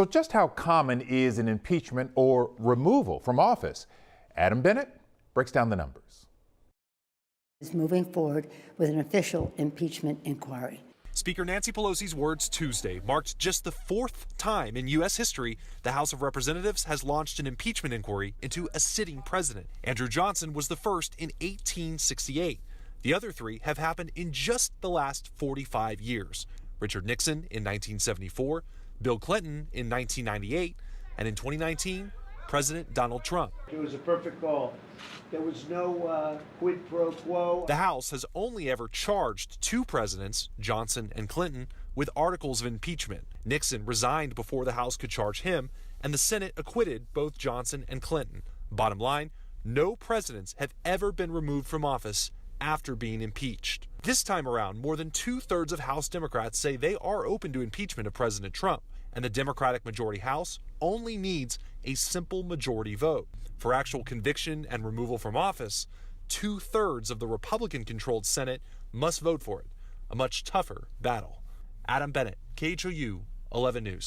So just how common is an impeachment or removal from office? Adam Bennett breaks down the numbers. Is moving forward with an official impeachment inquiry. Speaker Nancy Pelosi's words Tuesday marked just the fourth time in U.S. history the House of Representatives has launched an impeachment inquiry into a sitting president. Andrew Johnson was the first in 1868. The other three have happened in just the last 45 years. Richard Nixon in 1974, Bill Clinton in 1998, and in 2019, President Donald Trump. It was a perfect call. There was no quid pro quo. The House has only ever charged two presidents, Johnson and Clinton, with articles of impeachment. Nixon resigned before the House could charge him, and the Senate acquitted both Johnson and Clinton. Bottom line, no presidents have ever been removed from office after being impeached. This time around, more than 2/3 of House Democrats say they are open to impeachment of President Trump, and the Democratic majority House only needs a simple majority vote. For actual conviction and removal from office, 2/3 of the Republican-controlled Senate must vote for it, a much tougher battle. Adam Bennett, KHOU 11 News.